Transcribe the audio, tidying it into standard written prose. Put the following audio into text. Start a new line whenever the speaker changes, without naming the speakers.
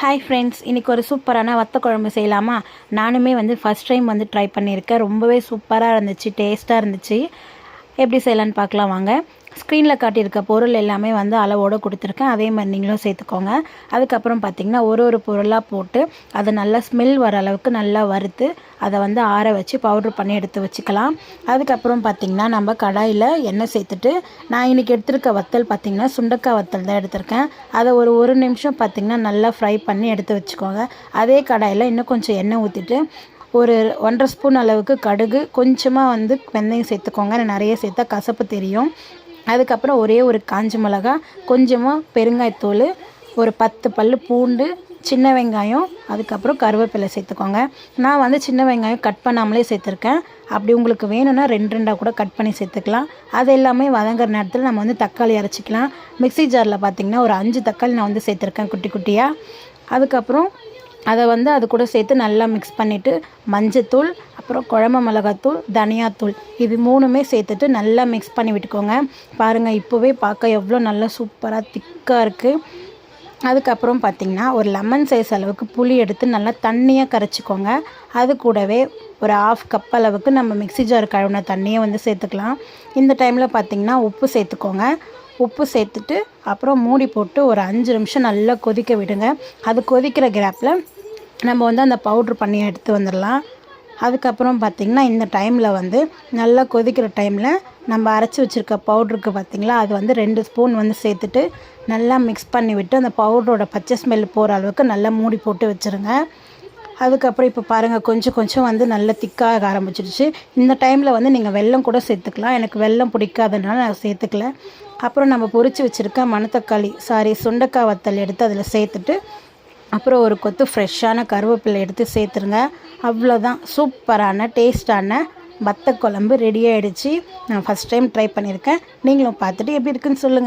Hi friends, இன்றைக்கி ஒரு சூப்பரான வத்த குழம்பு செய்யலாமா? நானுமே ஃபஸ்ட் டைம் ட்ரை பண்ணியிருக்கேன். ரொம்பவே சூப்பராக இருந்துச்சு, டேஸ்ட்டாக இருந்துச்சு. எப்படி செய்யலான்னு பார்க்கலாம் வாங்க. ஸ்க்ரீனில் காட்டியிருக்க பொருள் எல்லாமே அளவோடு கொடுத்துருக்கேன். அதே மாதிரி நீங்களும் சேர்த்துக்கோங்க. அதுக்கப்புறம் பார்த்திங்கன்னா ஒரு பொருளாக போட்டு அதை நல்லா ஸ்மெல் வர அளவுக்கு நல்லா வறுத்து அதை ஆற வச்சு பவுட்ரு பண்ணி எடுத்து வச்சுக்கலாம். அதுக்கப்புறம் பார்த்திங்கன்னா நம்ம கடாயில் எண்ணெய் சேர்த்துட்டு, நான் இன்றைக்கி எடுத்துருக்க வத்தல் பார்த்திங்கன்னா சுண்டக்காய் வத்தல் தான் எடுத்திருக்கேன். அதை ஒரு நிமிஷம் பார்த்திங்கன்னா நல்லா ஃப்ரை பண்ணி எடுத்து வச்சுக்கோங்க. அதே கடாயில் இன்னும் கொஞ்சம் எண்ணெய் ஊற்றிட்டு ஒரு 1.5 ஸ்பூன் அளவுக்கு கடுகு, கொஞ்சமாக வெந்தயம் சேர்த்துக்கோங்க. நிறைய சேர்த்தா கசப்பு தெரியும். அதுக்கப்புறம் ஒரு காஞ்ச மிளகா, கொஞ்சமாக பெருங்காயத்தூள், ஒரு 10 பல் பூண்டு, சின்ன வெங்காயம், அதுக்கப்புறம் கருவேப்பிலை சேர்த்துக்கோங்க. நான் சின்ன வெங்காயம் கட் பண்ணாமலே சேர்த்துருக்கேன். அப்படி உங்களுக்கு வேணும்னா 2 கூட கட் பண்ணி சேர்த்துக்கலாம். அது எல்லாமே வதங்குற நேரத்தில் நம்ம தக்காளி அரைச்சிக்கலாம். மிக்ஸி ஜாரில் பார்த்திங்கன்னா ஒரு 5 தக்காளி நான் சேர்த்துருக்கேன் குட்டி குட்டியாக. அதுக்கப்புறம் அதை அது கூட சேர்த்து நல்லா மிக்ஸ் பண்ணிவிட்டு மஞ்சத்தூள், அப்புறம் குழம்பு மிளகாத்தூள், தனியாத்தூள், இது 3மே சேர்த்துட்டு நல்லா மிக்ஸ் பண்ணி விட்டுக்கோங்க. பாருங்கள், இப்போவே பார்க்க எவ்வளோ நல்லா சூப்பராக திக்காக இருக்குது. அதுக்கப்புறம் பார்த்திங்கன்னா ஒரு லெமன் சைஸ் அளவுக்கு புளி எடுத்து நல்லா தண்ணியாக கரைச்சிக்கோங்க. அது கூடவே ஒரு 1/2 கப் அளவுக்கு நம்ம மிக்ஸி ஜார் கழுவின தண்ணியை சேர்த்துக்கலாம். இந்த டைமில் பார்த்திங்கன்னா உப்பு சேர்த்துக்கோங்க. உப்பு சேர்த்துட்டு அப்புறம் மூடி போட்டு ஒரு 5 நிமிஷம் நல்லா கொதிக்க விடுங்க. அது கொதிக்கிற கேப்பில் நம்ம அந்த பவுட்ரு பண்ணி எடுத்து வந்துடலாம். அதுக்கப்புறம் பார்த்திங்கன்னா இந்த டைமில் நல்லா கொதிக்கிற டைமில் நம்ம அரைச்சி வச்சுருக்க பவுட்ருக்கு பார்த்திங்களா, அது 2 ஸ்பூன் சேர்த்துட்டு நல்லா மிக்ஸ் பண்ணி விட்டு அந்த பவுடரோட பச்சை ஸ்மெல் போகிற அளவுக்கு நல்லா மூடி போட்டு வச்சுருங்க. அதுக்கப்புறம் இப்போ பாருங்கள், கொஞ்சம் நல்லா திக்காக ஆரம்பிச்சிடுச்சு. இந்த டைமில் நீங்கள் வெல்லம் கூட சேர்த்துக்கலாம். எனக்கு வெல்லம் பிடிக்காதனால நான் சேர்த்துக்கல. அப்புறம் நம்ம பொரித்து வச்சுருக்க சுண்டக்காய் வத்தல் எடுத்து அதில் சேர்த்துட்டு அப்புறம் ஒரு கொத்து ஃப்ரெஷ்ஷான கருவேப்பிலை எடுத்து சேர்த்துருங்க. அவ்வளோதான், சூப்பரான டேஸ்டான வத்த குழம்பு ரெடி ஆகிடுச்சு. நான் ஃபஸ்ட் டைம் ட்ரை பண்ணியிருக்கேன். நீங்களும் பார்த்துட்டு எப்படி இருக்குன்னு சொல்லுங்கள்.